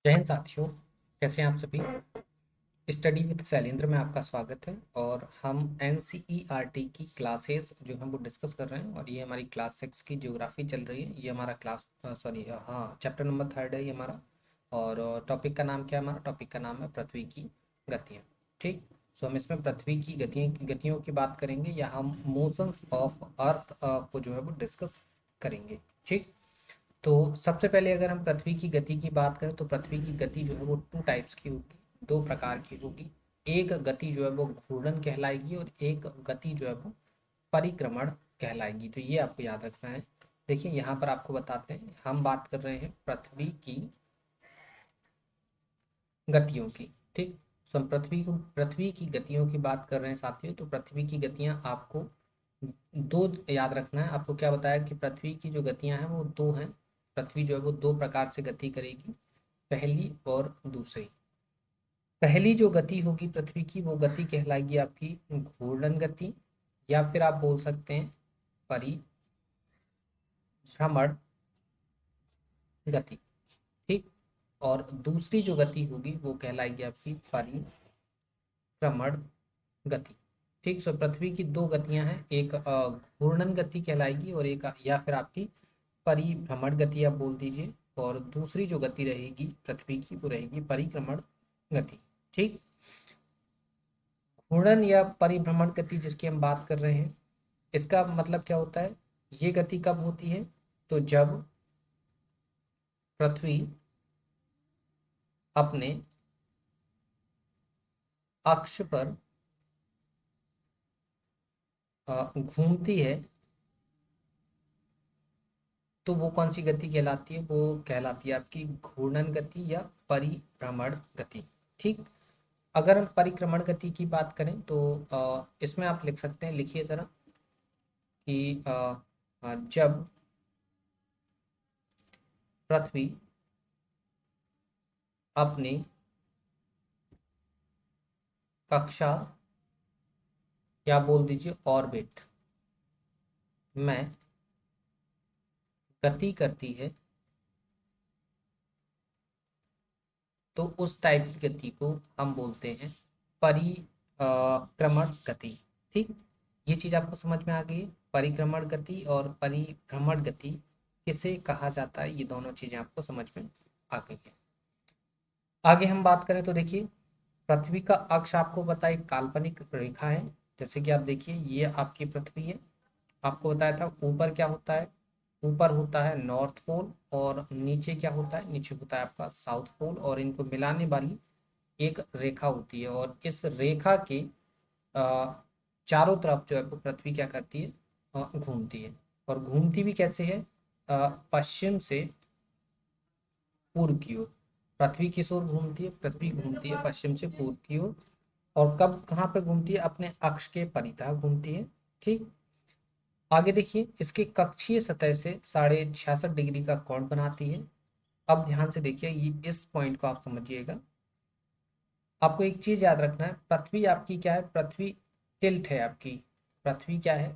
जय हिंद साथियों। कैसे हैं आप सभी। स्टडी विद शैलेंद्र में आपका स्वागत है और हम एनसीईआरटी की क्लासेस जो हम वो डिस्कस कर रहे हैं और ये हमारी क्लास 6 की ज्योग्राफी चल रही है। ये हमारा क्लास सॉरी हाँ चैप्टर नंबर 3 है ये हमारा। और टॉपिक का नाम क्या है, हमारा टॉपिक का नाम है पृथ्वी की गतियाँ। ठीक। सो हम इसमें पृथ्वी की गतियों की बात करेंगे या हम मोशंस ऑफ अर्थ को जो है वो डिस्कस करेंगे। ठीक। तो सबसे पहले अगर हम पृथ्वी की गति की बात करें तो पृथ्वी की गति जो है वो टू टाइप्स की होगी, दो प्रकार की होगी। एक गति जो है वो घूर्णन कहलाएगी और एक गति जो है वो परिक्रमण कहलाएगी। तो ये आपको याद रखना है। देखिए यहाँ पर आपको बताते हैं, हम बात कर रहे हैं पृथ्वी की गतियों की। ठीक। तो हम पृथ्वी की गतियों की बात कर रहे हैं साथियों। तो पृथ्वी की गतियाँ आपको दो याद रखना है। आपको क्या बताया कि पृथ्वी की जो गतियां हैं वो दो हैं। पृथ्वी जो है वो दो प्रकार से गति करेगी, पहली और दूसरी। पहली जो गति होगी पृथ्वी की वो गति कहलाएगी आपकी घूर्णन गति, या फिर आप बोल सकते हैं परिभ्रमण गति। ठीक। और दूसरी जो गति होगी वो कहलाएगी आपकी परिक्रमण गति। ठीक। सो पृथ्वी की दो गतियां हैं, एक घूर्णन गति कहलाएगी और एक या फिर आपकी परिभ्रमण गति आप बोल दीजिए। और दूसरी जो गति रहेगी पृथ्वी की वो रहेगी परिक्रमण गति। ठीक। घूर्णन या परिभ्रमण गति जिसकी हम बात कर रहे हैं, इसका मतलब क्या होता है। ये गति कब होती है, तो जब पृथ्वी अपने अक्ष पर घूमती है तो वो कौन सी गति कहलाती है, वो कहलाती है आपकी घूर्णन गति या परिभ्रमण गति। ठीक। अगर हम परिक्रमण गति की बात करें तो इसमें आप लिख सकते हैं, लिखिए जरा कि जब पृथ्वी अपनी कक्षा या बोल दीजिए ऑर्बिट में गति करती है तो उस टाइप की गति को हम बोलते हैं परिक्रमण गति। ठीक। ये चीज आपको समझ में आ गई है? परिक्रमण गति और परिभ्रमण गति किसे कहा जाता है, ये दोनों चीजें आपको समझ में आ गई है। आगे हम बात करें तो देखिए, पृथ्वी का अक्ष आपको पता है एक काल्पनिक रेखा है। जैसे कि आप देखिए ये आपकी पृथ्वी है। आपको बताया था ऊपर क्या होता है, ऊपर होता है नॉर्थ पोल और नीचे क्या होता है, नीचे होता है आपका साउथ पोल, और इनको मिलाने वाली एक रेखा होती है। और इस रेखा के अ, चारों तरफ जो है वो पृथ्वी क्या करती है, घूमती है। और घूमती भी कैसे है, पश्चिम से पूर्व की ओर। पृथ्वी किस ओर घूमती है, पृथ्वी घूमती है पश्चिम से पूर्व की ओर। और कब कहाँ पे घूमती है, अपने अक्ष के परितः घूमती है। ठीक। आगे देखिए, इसके कक्षीय सतह से 66.5 डिग्री का कोण बनाती है। अब ध्यान से देखिए, ये इस पॉइंट को आप समझिएगा। आपको एक चीज याद रखना है, पृथ्वी आपकी क्या है, पृथ्वी टिल्ट है आपकी। पृथ्वी क्या है,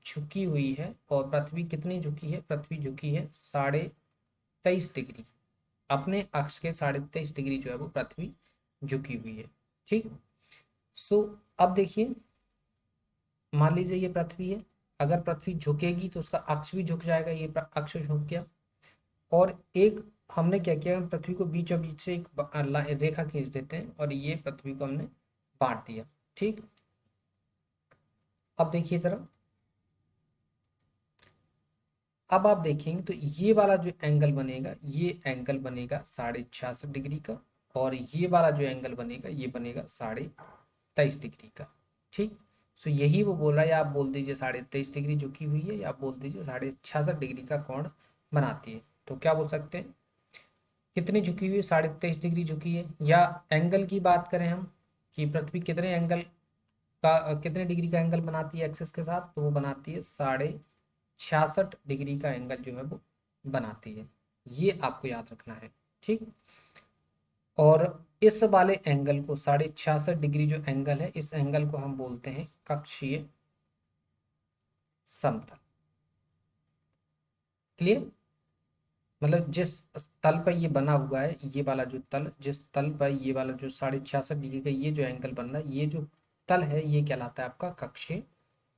झुकी हुई है। और पृथ्वी कितनी झुकी है, पृथ्वी झुकी है 23.5 डिग्री। अपने अक्ष के 23.5 डिग्री जो है वो पृथ्वी झुकी हुई है। ठीक। सो अब देखिए, मान लीजिए ये पृथ्वी है। अगर पृथ्वी झुकेगी तो उसका अक्ष भी झुक जाएगा, ये अक्ष झुक गया। और एक हमने क्या किया, हम पृथ्वी को बीचों बीच से एक रेखा खींच देते हैं और ये पृथ्वी को हमने बांट दिया। ठीक। अब देखिए जरा, अब आप देखेंगे तो ये वाला जो एंगल बनेगा, ये एंगल बनेगा 66.5 डिग्री का। और ये वाला जो एंगल बनेगा ये बनेगा 23.5 डिग्री का। ठीक। सो यही वो बोला, या आप बोल दीजिए 23.5 डिग्री झुकी हुई है, या आप बोल दीजिए 66.5 डिग्री का कोण बनाती है। तो क्या बोल सकते हैं, कितनी झुकी हुई है, 23.5 डिग्री झुकी है। या एंगल की बात करें हम कि पृथ्वी कितने एंगल का कितने डिग्री का एंगल बनाती है एक्सिस के साथ, तो वो बनाती है 66.5 डिग्री का एंगल जो है वो बनाती है। ये आपको याद रखना है। ठीक। और इस वाले एंगल को 66.5 डिग्री जो एंगल है, इस एंगल को हम बोलते हैं कक्षीय समतल। क्लियर। मतलब जिस तल पर ये बना हुआ है, ये वाला जो तल, जिस तल पर ये वाला जो 66.5 डिग्री का ये जो एंगल बन रहा है, ये जो तल है ये कहलाता है आपका कक्षीय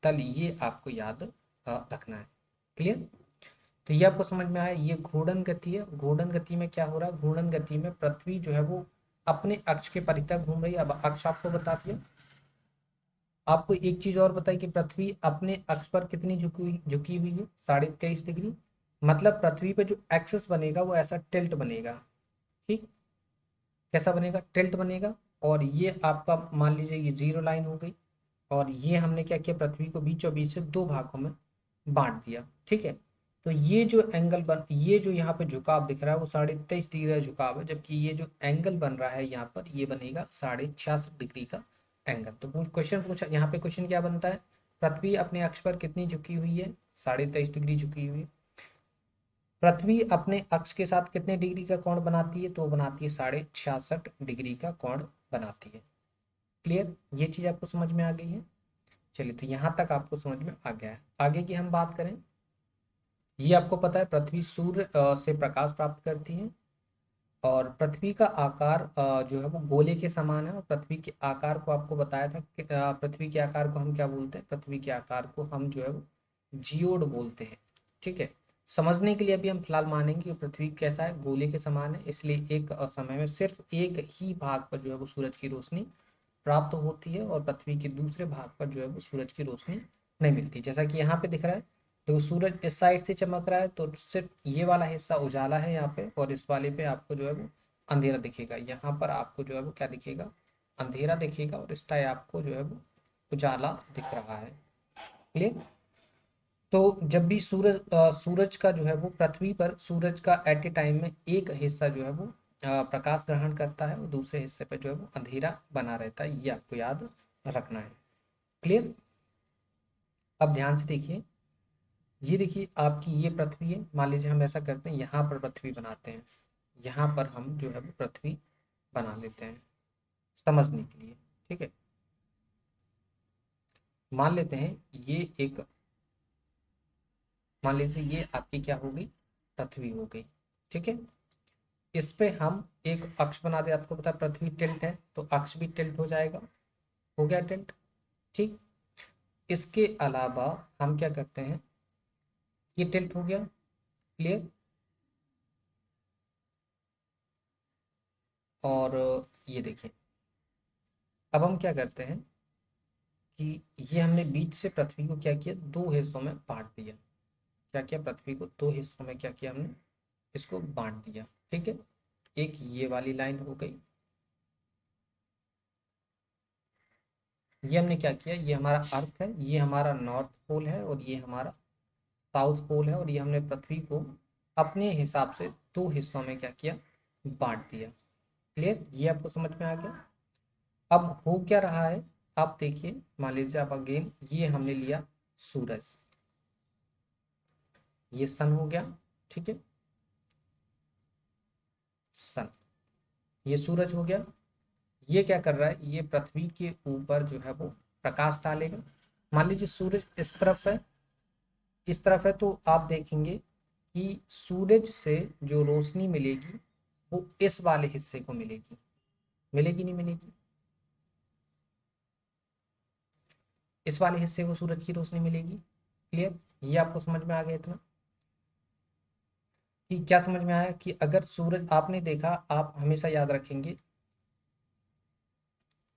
तल। ये आपको याद रखना है। क्लियर? तो ये आपको समझ में आया। ये घूर्णन गति है। घूर्णन गति में क्या हो रहा है? घूर्णन गति में पृथ्वी जो है वो अपने अक्ष के परितः घूम रही है। अब अक्ष आपको बता दिया। आपको एक चीज और बताई कि पृथ्वी अपने अक्ष पर कितनी झुकी हुई है? 23.5 डिग्री। मतलब पृथ्वी पे जो एक्सिस बनेगा वो ऐसा टिल्ट बनेगा। ठीक, कैसा बनेगा? टिल्ट बनेगा। और ये आपका मान लीजिए ये जीरो लाइन हो गई, और ये हमने क्या किया? पृथ्वी को बीचों बीच से दो भागों में बांट दिया। ठीक है, तो ये जो एंगल बन, ये जो यहाँ पे झुकाव दिख रहा है वो 23.5 डिग्री का झुकाव है, जबकि ये जो एंगल बन रहा है यहाँ पर ये बनेगा 66.5 डिग्री का एंगल। तो क्वेश्चन पूछा यहाँ पे, क्वेश्चन क्या बनता है? पृथ्वी अपने अक्ष पर कितनी झुकी हुई है? 23.5 डिग्री झुकी हुई है। पृथ्वी अपने अक्ष के साथ कितने डिग्री का कोण बनाती है? तो वो बनाती है 66.5 डिग्री का कोण बनाती है। क्लियर? ये चीज आपको समझ में आ गई है। चलिए, तो यहाँ तक आपको समझ में आ गया है। आगे की हम बात करें। ये आपको पता है पृथ्वी सूर्य से प्रकाश प्राप्त करती है, और पृथ्वी का आकार जो है वो गोले के समान है। और पृथ्वी के आकार को आपको बताया था कि पृथ्वी के आकार को हम क्या बोलते हैं? पृथ्वी के आकार को हम जो है वो जियोड बोलते हैं। ठीक है, समझने के लिए अभी हम फिलहाल मानेंगे कि पृथ्वी कैसा है? गोले के समान है, इसलिए एक समय में सिर्फ एक ही भाग पर जो है वो सूरज की रोशनी प्राप्त होती है, और पृथ्वी के दूसरे भाग पर जो है वो सूरज की रोशनी नहीं मिलती। जैसा कि यहाँ पे दिख रहा है, तो सूरज इस साइड से चमक रहा है तो सिर्फ ये वाला हिस्सा उजाला है यहाँ पे, और इस वाले पे आपको जो है वो अंधेरा दिखेगा। यहाँ पर आपको जो है वो क्या दिखेगा? अंधेरा दिखेगा, और इस टाइम आपको जो है वो उजाला दिख रहा है। क्लियर? तो जब भी सूरज का जो है वो पृथ्वी पर, सूरज का एट ए टाइम में एक हिस्सा जो है वो प्रकाश ग्रहण करता है, और दूसरे हिस्से पे जो है वो अंधेरा बना रहता है। ये आपको याद रखना है। क्लियर? अब ध्यान से देखिए। ये देखिए आपकी ये पृथ्वी है। मान लीजिए हम ऐसा करते हैं, यहाँ पर पृथ्वी बनाते हैं। यहाँ पर हम जो है वो पृथ्वी बना लेते हैं समझने के लिए। ठीक है, मान लेते हैं ये एक, मान लीजिए ये आपकी क्या होगी? पृथ्वी हो गई। ठीक है, इस पे हम एक अक्ष बना दे। आपको पता है पृथ्वी टिल्ट है, तो अक्ष भी टिल्ट हो जाएगा। हो गया टिल्ट। ठीक, इसके अलावा हम क्या करते हैं? ये टिल्ट हो गया। क्लियर? और ये देखिए, अब हम क्या करते हैं कि ये हमने बीच से पृथ्वी को क्या किया? दो हिस्सों में बांट दिया। क्या किया? पृथ्वी को दो हिस्सों में क्या किया हमने? इसको बांट दिया। ठीक है, एक ये वाली लाइन हो गई। ये हमने क्या किया? ये हमारा अर्थ है, ये हमारा नॉर्थ पोल है, और ये हमारा साउथ पोल है, और ये हमने पृथ्वी को अपने हिसाब से दो हिस्सों में क्या किया? बांट दिया। क्लियर? ये आपको समझ में आ गया। अब हो क्या रहा है? आप देखिए, मान लीजिए आप अगेन ये हमने लिया सूरज, ये सन हो गया। ठीक है, सन, ये सूरज हो गया। ये क्या कर रहा है? ये पृथ्वी के ऊपर जो है वो प्रकाश डालेगा। मान लीजिए सूरज इस तरफ है, इस तरफ है, तो आप देखेंगे कि सूरज से जो रोशनी मिलेगी वो इस वाले हिस्से को मिलेगी। मिलेगी नहीं मिलेगी? इस वाले हिस्से को सूरज की रोशनी मिलेगी। क्लियर? ये आपको समझ में आ गया इतना? कि क्या समझ में आया कि अगर सूरज आपने देखा, आप हमेशा याद रखेंगे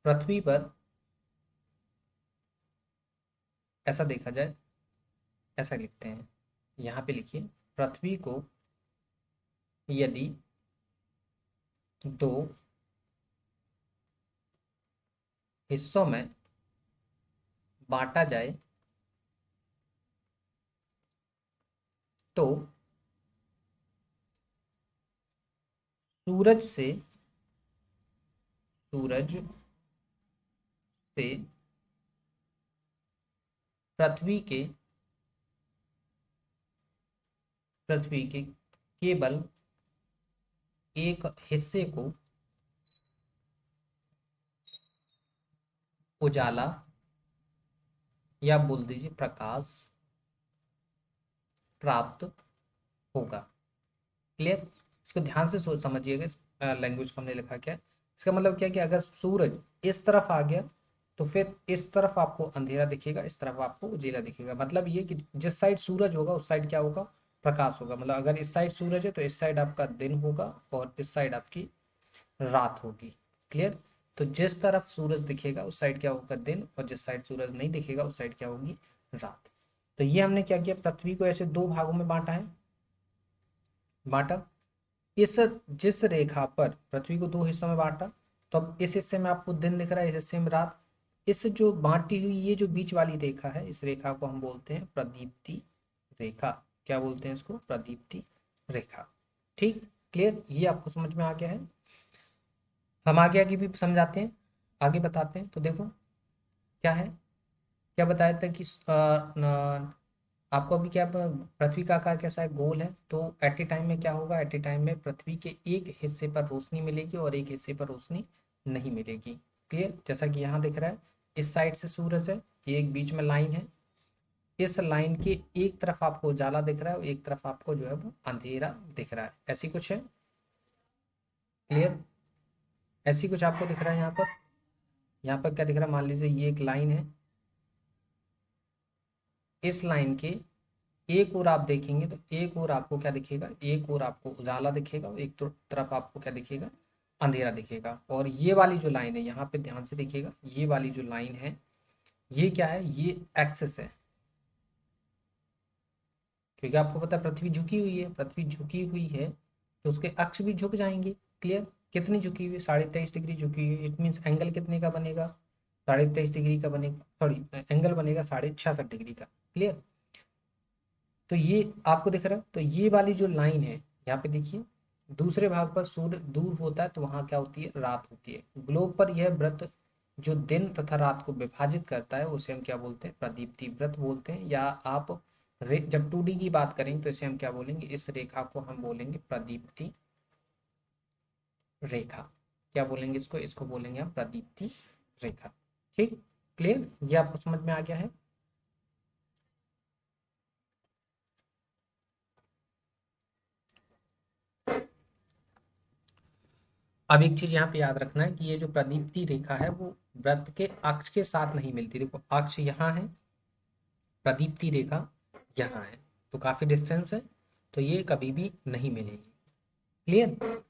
पृथ्वी पर ऐसा देखा जाए, ऐसा लिखते हैं, यहाँ पे लिखिए, पृथ्वी को यदि दो हिस्सों में बांटा जाए तो सूरज से, सूरज से पृथ्वी के, पृथ्वी के केवल एक हिस्से को उजाला, या बोल दीजिए प्रकाश प्राप्त होगा। क्लियर। इसको ध्यान से सोच समझिएगा, इस लैंग्वेज को हमने लिखा क्या है। इसका मतलब क्या है कि अगर सूरज इस तरफ आ गया तो फिर इस तरफ आपको अंधेरा दिखेगा, इस तरफ आपको उजेला दिखेगा। मतलब ये कि जिस साइड सूरज होगा उस साइड क्या होगा, प्रकाश होगा। मतलब अगर इस साइड सूरज है तो इस साइड आपका दिन होगा और इस साइड आपकी रात होगी। क्लियर। तो जिस तरफ सूरज दिखेगा उस साइड क्या होगा, दिन, और जिस साइड सूरज नहीं दिखेगा उस साइड क्या होगी, रात। तो ये हमने क्या किया, पृथ्वी को ऐसे दो भागों में बांटा है, बांटा। इस जिस रेखा पर पृथ्वी को दो हिस्सों में बांटा, तो अब इस हिस्से में आपको दिन दिख रहा है, इस हिस्से में रात। इस जो बांटी हुई ये जो बीच वाली रेखा है, इस रेखा को हम बोलते हैं प्रदीप्ति रेखा। क्या बोलते हैं इसको, प्रदीप्ति रेखा। ठीक। क्लियर, ये आपको समझ में आ गया है। हम आगे आगे भी समझाते हैं, आगे बताते हैं। तो देखो क्या है, क्या बताया था कि आपको अभी क्या पृथ्वी का आकार कैसा है, गोल है। तो एट ए टाइम में क्या होगा, एट ए टाइम में पृथ्वी के एक हिस्से पर रोशनी मिलेगी और एक हिस्से पर रोशनी नहीं मिलेगी। क्लियर। जैसा कि यहाँ दिख रहा है, इस साइड से सूरज है, एक बीच में लाइन है, इस लाइन के एक तरफ आपको उजाला दिख रहा है और एक तरफ आपको जो है वो अंधेरा दिख रहा है। ऐसी कुछ है। क्लियर। ऐसी कुछ आपको दिख रहा है यहाँ पर। यहाँ पर क्या दिख रहा है, मान लीजिए ये एक लाइन है, इस लाइन के एक ओर आप देखेंगे तो एक ओर आपको क्या दिखेगा, एक ओर आपको उजाला दिखेगा और एक तरफ आपको क्या दिखेगा, अंधेरा दिखेगा। और ये वाली जो लाइन है, यहाँ पे ध्यान से देखिएगा, ये वाली जो लाइन है ये क्या है, ये एक्सिस है। क्योंकि आपको पता है पृथ्वी झुकी हुई है, पृथ्वी झुकी हुई है तो उसके अक्ष भी झुक जाएंगे। क्लियर। कितनी झुकी हुई है, 23.5 डिग्री झुकी हुई है। इट मीन्स एंगल कितने का बनेगा, 23.5 डिग्री का बनेगा, सॉरी एंगल बनेगा 66.5 डिग्री का। क्लियर। तो ये आपको दिख रहा है, तो ये वाली जो लाइन है यहाँ पे देखिए, दूसरे भाग पर सूर्य दूर होता है तो वहां क्या होती है, रात होती है। ग्लोब पर यह वृत्त जो दिन तथा रात को विभाजित करता है उसे हम क्या बोलते हैं, प्रदीप्ति वृत्त बोलते हैं। या आप जब 2D की बात करेंगे तो इसे हम क्या बोलेंगे, इस रेखा को हम बोलेंगे प्रदीप्ति रेखा। क्या बोलेंगे इसको, इसको बोलेंगे हम प्रदीप्ति रेखा। ठीक। क्लियर, ये आपको समझ में आ गया है। अब एक चीज यहाँ पे याद रखना है कि ये जो प्रदीप्ति रेखा है वो वृत्त के अक्ष के साथ नहीं मिलती। देखो अक्ष यहाँ है, प्रदीप्ति रेखा यहाँ है, तो काफी डिस्टेंस है, तो ये कभी भी नहीं मिलेगी। क्लियर।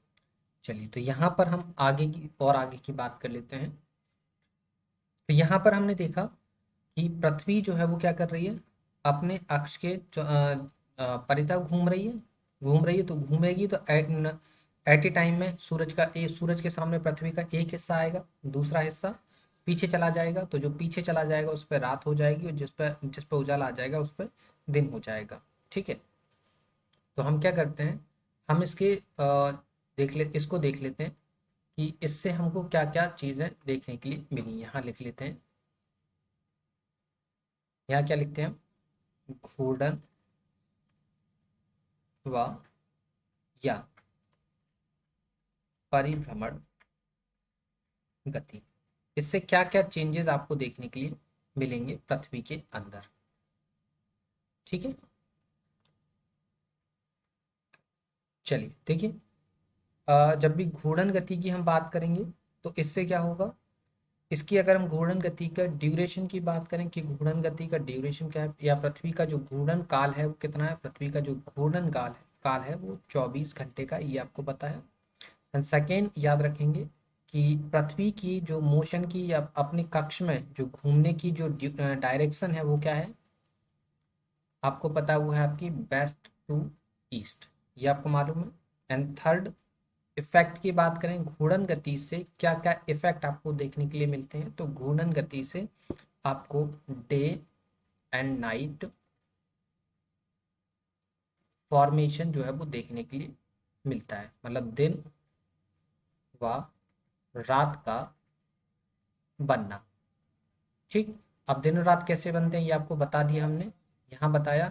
चलिए, तो यहाँ पर हम आगे की और आगे की बात कर लेते हैं। तो यहाँ पर हमने देखा कि पृथ्वी जो है वो क्या कर रही है, अपने अक्ष के परितः घूम रही है, घूम रही है। तो घूमेगी तो एट ए टाइम में सूरज के सामने पृथ्वी का एक हिस्सा आएगा, दूसरा हिस्सा पीछे चला जाएगा। तो जो पीछे चला जाएगा उस पर रात हो जाएगी और जिस पर उजाला आ जाएगा उस पर दिन हो जाएगा। ठीक है। तो हम क्या करते हैं, हम इसको देख लेते हैं कि इससे हमको क्या क्या चीज़ें देखने के लिए मिली। यहाँ लिख लेते हैं, यहाँ क्या लिखते हैं हम, घूर्णन व या परिभ्रमण गति। इससे क्या क्या चेंजेस आपको देखने के लिए मिलेंगे पृथ्वी के अंदर। ठीक है। चलिए देखिए, जब भी घूर्णन गति की हम बात करेंगे तो इससे क्या होगा, इसकी अगर हम घूर्णन गति का ड्यूरेशन की बात करें कि घूर्णन गति का ड्यूरेशन क्या है, या पृथ्वी का जो घूर्णन काल है वो कितना है, पृथ्वी का जो घूर्णन काल है वो 24 घंटे का, ये आपको पता है। एंड सेकेंड याद रखेंगे कि पृथ्वी की जो मोशन की या अपने कक्ष में जो घूमने की जो डायरेक्शन है वो क्या है, आपको पता है वो है आपकी वेस्ट टू ईस्ट, ये आपको मालूम है। एंड थर्ड इफेक्ट की बात करें, घूर्णन गति से क्या क्या इफेक्ट आपको देखने के लिए मिलते हैं। तो घूर्णन गति से आपको डे एंड नाइट फॉर्मेशन जो है वो देखने के लिए मिलता है। मतलब दिन व रात का बनना। ठीक। अब दिन और रात कैसे बनते हैं ये आपको बता दिया हमने। यहाँ बताया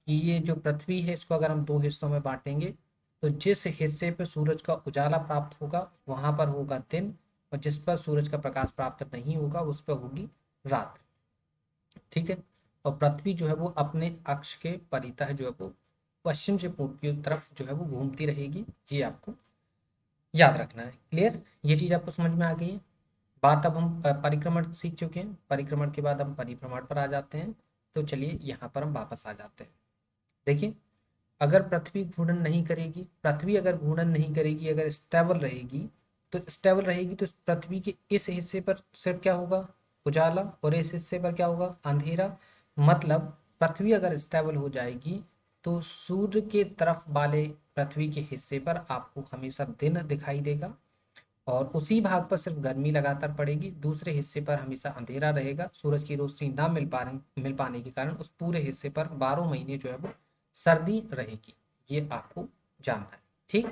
कि ये जो पृथ्वी है इसको अगर हम दो हिस्सों में बांटेंगे तो जिस हिस्से पर सूरज का उजाला प्राप्त होगा वहां पर होगा दिन, और जिस पर सूरज का प्रकाश प्राप्त नहीं होगा उस पर होगी रात। ठीक है। और पृथ्वी जो है वो अपने अक्ष के परितः जो है वो पश्चिम से पूर्व की तरफ जो है वो घूमती रहेगी, ये आपको याद रखना है। क्लियर, ये चीज आपको समझ में आ गई है। बात अब हम परिक्रमण सीख चुके हैं, परिक्रमण के बाद हम परिभ्रमण पर आ जाते हैं। तो चलिए यहाँ पर हम वापस आ जाते हैं। देखिए, अगर पृथ्वी घूर्णन नहीं करेगी, पृथ्वी अगर घूर्णन नहीं करेगी, अगर स्टेबल रहेगी, तो स्टेबल रहेगी तो पृथ्वी के इस हिस्से पर सिर्फ क्या होगा, उजाला, और इस हिस्से पर क्या होगा, अंधेरा। मतलब पृथ्वी अगर स्टेबल हो जाएगी तो सूर्य के तरफ वाले पृथ्वी के हिस्से पर आपको हमेशा दिन दिखाई देगा, और उसी भाग पर सिर्फ गर्मी लगातार पड़ेगी, दूसरे हिस्से पर हमेशा अंधेरा रहेगा। सूरज की रोशनी ना मिल पाने के कारण उस पूरे हिस्से पर 12 महीने जो है वो सर्दी रहेगी। ये आपको जानना है, ठीक।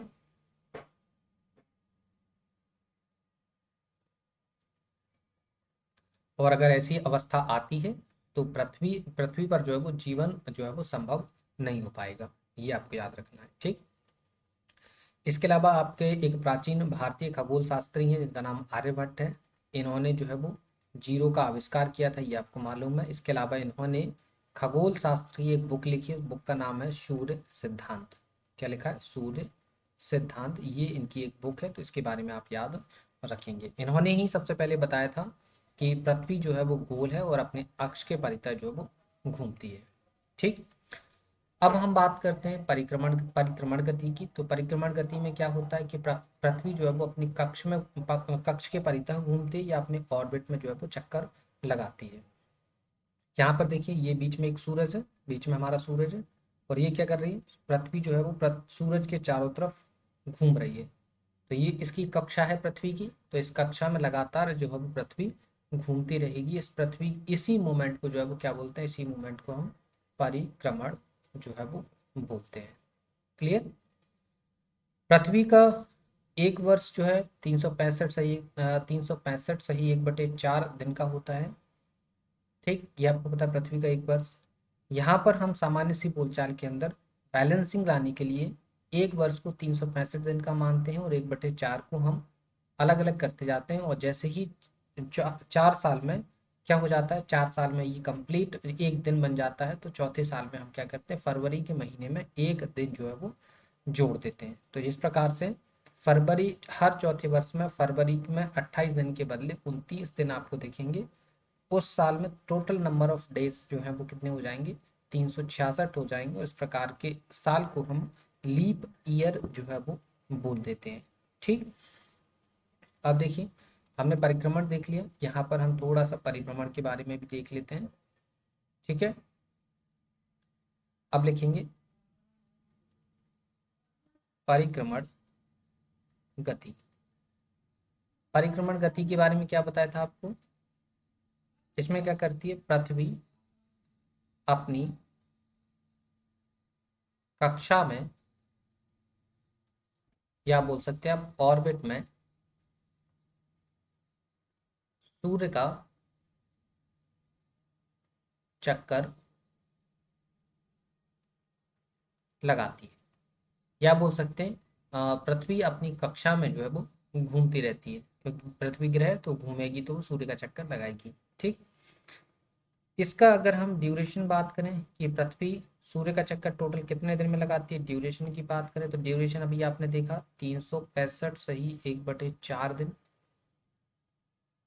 और अगर ऐसी अवस्था आती है तो पृथ्वी पृथ्वी पर जो है वो जीवन जो है वो संभव नहीं हो पाएगा। ये आपको याद रखना है, ठीक। इसके अलावा आपके एक प्राचीन भारतीय खगोल शास्त्री हैं जिनका नाम आर्यभट्ट है। इन्होंने जो है वो जीरो का आविष्कार किया था, ये आपको मालूम है। इसके अलावा इन्होंने खगोल शास्त्र की एक बुक लिखी है, उस बुक का नाम है सूर्य सिद्धांत। क्या लिखा है, सूर्य सिद्धांत। ये इनकी एक बुक है, तो इसके बारे में आप याद रखेंगे। इन्होंने ही सबसे पहले बताया था कि पृथ्वी जो है वो गोल है और अपने अक्ष के परितः जो है वो घूमती है, ठीक। अब हम बात करते हैं परिक्रमण परिक्रमण गति की। तो परिक्रमण गति में क्या होता है कि पृथ्वी जो है वो अपनी कक्ष के परितः घूमती है या अपने ऑर्बिट में जो है वो चक्कर लगाती है। यहाँ पर देखिए, ये बीच में एक सूरज है, बीच में हमारा सूरज है, और ये क्या कर रही है, पृथ्वी जो है वो सूरज के चारों तरफ घूम रही है। तो ये इसकी कक्षा है पृथ्वी की, तो इस कक्षा में लगातार जो है वो पृथ्वी घूमती रहेगी। इस पृथ्वी इसी मूवमेंट को जो है वो क्या बोलते हैं, इसी मूवमेंट को हम परिक्रमण जो है वो बोलते हैं। क्लियर। पृथ्वी का एक वर्ष जो है 365 सही 1/4 दिन का होता है, ठीक। ये आपको पता है पृथ्वी का एक वर्ष। यहाँ पर हम सामान्य सी बोलचाल के अंदर बैलेंसिंग लाने के लिए एक वर्ष को 365 दिन का मानते हैं और 1/4 को हम अलग अलग करते जाते हैं। और जैसे ही 4 साल में क्या हो जाता है, 4 साल में ये कंप्लीट एक दिन बन जाता है, तो चौथे साल में हम क्या करते हैं, फरवरी के महीने में एक दिन जो है वो जोड़ देते हैं। तो इस प्रकार से फरवरी, हर चौथे वर्ष में फरवरी में 28 दिन के बदले 29 दिन आपको दिखेंगे। उस साल में टोटल नंबर ऑफ डेज जो है वो कितने हो जाएंगे, 366 हो जाएंगे। और इस प्रकार के साल को हम लीप ईयर जो है वो बोल देते हैं, ठीक। अब देखिए, हमने परिक्रमण देख लिया, यहाँ पर हम थोड़ा सा परिभ्रमण के बारे में भी देख लेते हैं, ठीक है। अब लिखेंगे परिक्रमण गति। परिक्रमण गति के बारे में क्या बताया था आपको, इसमें क्या करती है, पृथ्वी अपनी कक्षा में, या बोल सकते हैं आप ऑर्बिट में, सूर्य का चक्कर लगाती है। या बोल सकते हैं पृथ्वी अपनी कक्षा में जो है वो घूमती रहती है, क्योंकि पृथ्वी ग्रह है, तो घूमेगी तो वो सूर्य का चक्कर लगाएगी, ठीक। इसका अगर हम ड्यूरेशन बात करें कि पृथ्वी सूर्य का चक्कर टोटल कितने दिन में लगाती है, ड्यूरेशन की बात करें तो ड्यूरेशन अभी आपने देखा 365 सही 1/4 दिन।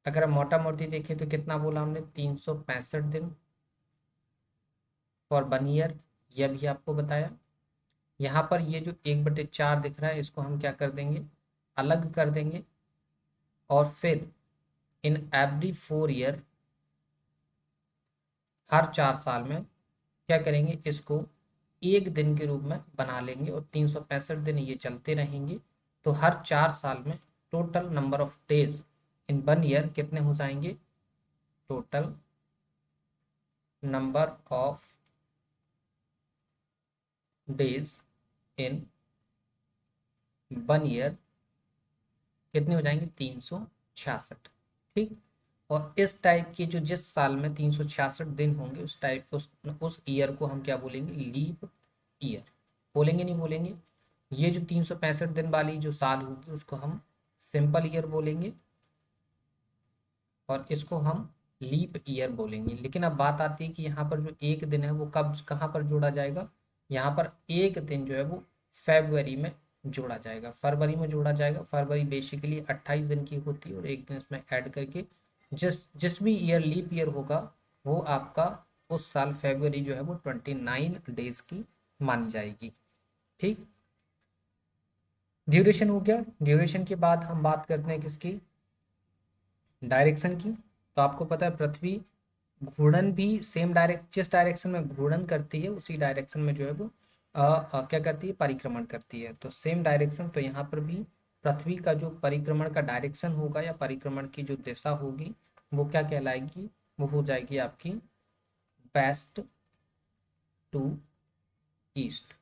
अगर हम मोटा मोटी देखें तो कितना बोला हमने, 365 दिन फॉर 1 ईयर, यह भी आपको बताया। यहाँ पर ये जो 1/4 दिख रहा है, इसको हम क्या कर देंगे, अलग कर देंगे, और फिर इन एवरी 4 ईयर, हर 4 साल में क्या करेंगे, इसको एक दिन के रूप में बना लेंगे, और 365 दिन ये चलते रहेंगे। तो हर 4 साल में total number of days in 1 year कितने हो जाएंगे, total number of days in 1 year कितने हो जाएंगे, 366, ठीक। और इस टाइप के जो जिस साल में 366 दिन होंगे, उस टाइप उस ईयर को हम क्या बोलेंगे, लीप ईयर बोलेंगे, नहीं बोलेंगे। ये जो 365 दिन वाली जो साल होगी उसको हम सिंपल ईयर बोलेंगे, और इसको हम लीप ईयर बोलेंगे। लेकिन अब बात आती है कि यहाँ पर जो एक दिन है वो कब कहाँ पर जोड़ा जाएगा, यहाँ पर एक दिन जो है वो फरवरी में जोड़ा जाएगा, फरवरी में जोड़ा जाएगा। फरवरी बेसिकली 28 दिन की होती है और एक दिन इसमें ऐड करके जिस जिस भी ईयर लीप ईयर होगा वो आपका उस साल फरवरी जो है वो 29 डेज की मानी जाएगी। ठीक, ड्यूरेशन हो गया। ड्यूरेशन के बाद हम बात करते हैं किसकी, डायरेक्शन की। तो आपको पता है पृथ्वी घूर्णन भी सेम डायरेक्ट जिस डायरेक्शन में घूर्णन करती है उसी डायरेक्शन में जो है वो क्या करती है, परिक्रमण करती है। तो सेम डायरेक्शन, तो यहाँ पर भी पृथ्वी का जो परिक्रमण का डायरेक्शन होगा या परिक्रमण की जो दिशा होगी वो क्या कहलाएगी, वो हो जाएगी आपकी वेस्ट टू ईस्ट,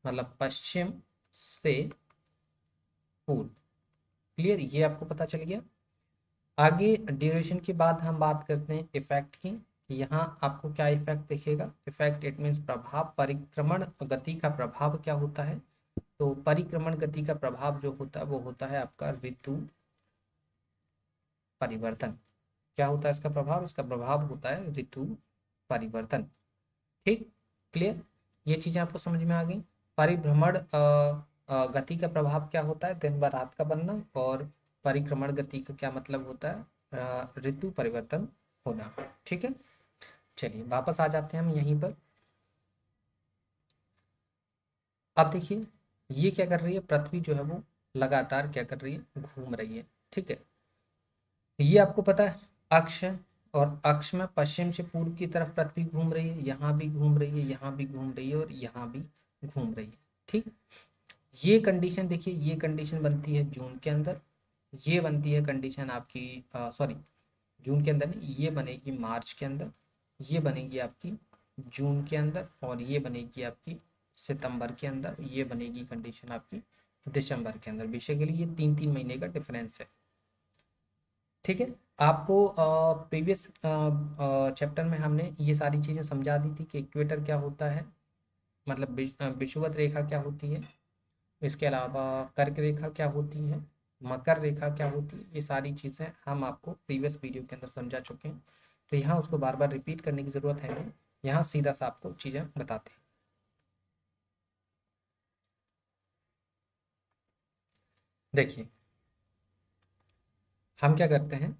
मतलब पश्चिम से पूर्व। क्लियर, ये आपको पता चल गया। आगे ड्यूरेशन के बाद हम बात करते हैं इफेक्ट की। यहाँ आपको क्या इफेक्ट दिखेगा, इफेक्ट इट मीन्स प्रभाव, परिक्रमण गति का प्रभाव क्या होता है। तो परिक्रमण गति का प्रभाव जो होता है वो होता है आपका ऋतु परिवर्तन। क्या होता है इसका प्रभाव, इसका प्रभाव होता है ऋतु परिवर्तन। ठीक, क्लियर, ये चीजें आपको समझ में आ गई। परिभ्रमण गति का प्रभाव क्या होता है, दिन व रात का बनना, और परिक्रमण गति का क्या मतलब होता है, ऋतु परिवर्तन होना। ठीक है, चलिए वापस आ जाते हैं हम यहीं पर। अब देखिए ये क्या कर रही है, पृथ्वी जो है वो लगातार क्या कर रही है, घूम रही है। ठीक है, ये आपको पता है अक्ष है, और अक्ष में पश्चिम से पूर्व की तरफ पृथ्वी घूम रही है, यहाँ भी घूम रही है, यहाँ भी घूम रही है और यहाँ भी घूम रही है। ठीक, ये कंडीशन देखिए, ये कंडीशन बनती है जून के अंदर, ये बनती है कंडीशन आपकी सॉरी जून के अंदर नहीं, ये बनेगी मार्च के अंदर, ये बनेगी आपकी जून के अंदर, और ये बनेगी आपकी सितंबर के अंदर, ये बनेगी कंडीशन आपकी दिसंबर के अंदर। बेसिकली ये 3-3 महीने का डिफरेंस है। ठीक है, आपको प्रीवियस चैप्टर में हमने ये सारी चीज़ें समझा दी थी कि इक्वेटर क्या होता है, मतलब विषुवत रेखा क्या होती है, इसके अलावा कर्क रेखा क्या होती है, मकर रेखा क्या होती है, ये सारी चीज़ें हम आपको प्रीवियस वीडियो के अंदर समझा चुके हैं। तो यहाँ उसको बार बार रिपीट करने की ज़रूरत है नहीं, यहाँ सीधा सा आपको चीज़ें बताते हैं। देखिए हम क्या करते हैं,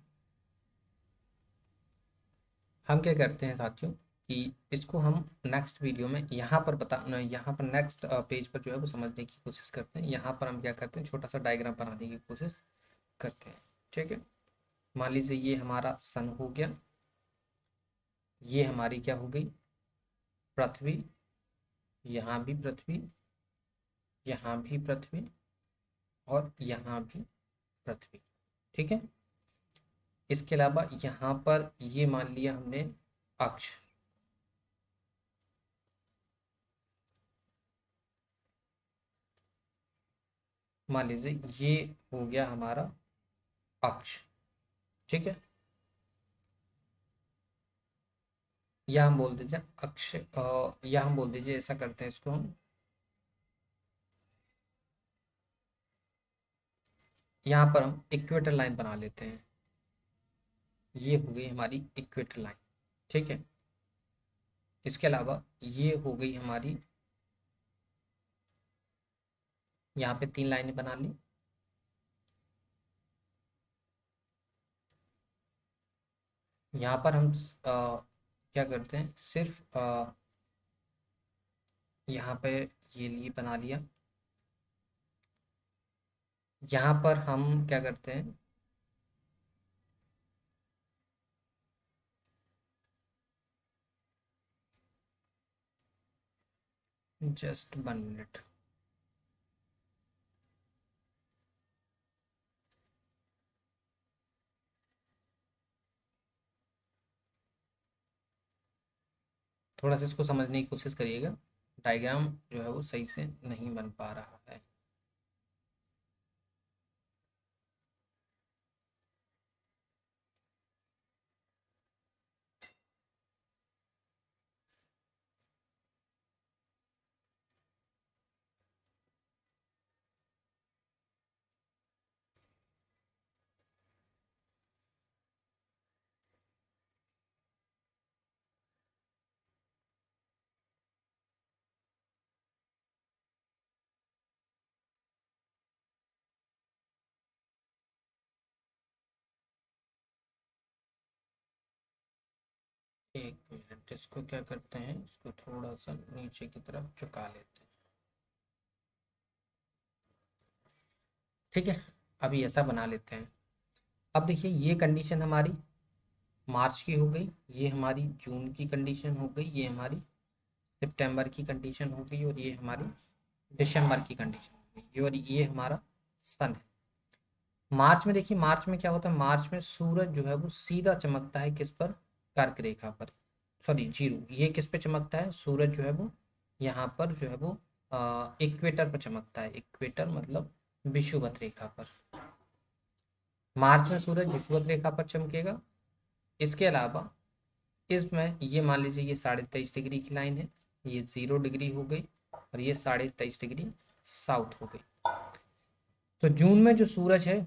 हम क्या करते हैं साथियों कि इसको हम नेक्स्ट वीडियो में यहाँ पर यहाँ पर नेक्स्ट पेज पर जो है वो समझने की कोशिश करते हैं। यहाँ पर हम क्या करते हैं, छोटा सा डायग्राम बनाने की कोशिश करते हैं। ठीक है, मान लीजिए ये हमारा सन हो गया, ये हमारी क्या हो गई, पृथ्वी, यहाँ भी पृथ्वी, यहाँ भी पृथ्वी, और यहाँ भी पृथ्वी। ठीक है, इसके अलावा यहाँ पर ये मान लिया हमने अक्ष, मान लीजिए ये हो गया हमारा अक्ष। ठीक है, या हम बोल दीजिए अक्ष या हम बोल दीजिए, ऐसा करते हैं इसको हम, यहाँ पर हम इक्वेटर लाइन बना लेते हैं। ये हो गई हमारी इक्वेटर लाइन। ठीक है, इसके अलावा ये हो गई हमारी, यहाँ पे 3 लाइनें बना ली। यहाँ पर हम क्या करते हैं, सिर्फ यहाँ पे ये लिए बना लिया। यहाँ पर हम क्या करते हैं, जस्ट 1 मिनट। थोड़ा सा इसको समझने की कोशिश करिएगा, डायग्राम जो है वो सही से नहीं बन पा रहा है। मिनट, इसको क्या करते हैं, इसको थोड़ा सा नीचे की तरफ झुका लेते हैं। ठीक है, अभी ऐसा बना लेते हैं। अब देखिए ये कंडीशन हमारी मार्च की हो गई, ये हमारी जून की कंडीशन हो गई, ये हमारी सितंबर की कंडीशन हो गई, और ये हमारी दिसंबर की कंडीशन हो गई, और ये हमारा सन है। मार्च में देखिए, मार्च में क्या होता है, मार्च में सूरज जो है वो सीधा चमकता है किस पर, कर्क रेखा पर, सॉरी जीरो, ये किस पे चमकता है, सूरज जो है वो यहाँ पर जो है वो इक्वेटर पर चमकता है, इक्वेटर मतलब विषुवत रेखा पर। मार्च में सूरज विषुवत रेखा पर चमकेगा। इसके अलावा इसमें ये मान लीजिए ये 23.5 डिग्री की लाइन है, ये 0 डिग्री हो गई, और ये 23.5 डिग्री साउथ हो गई। तो जून में जो सूरज है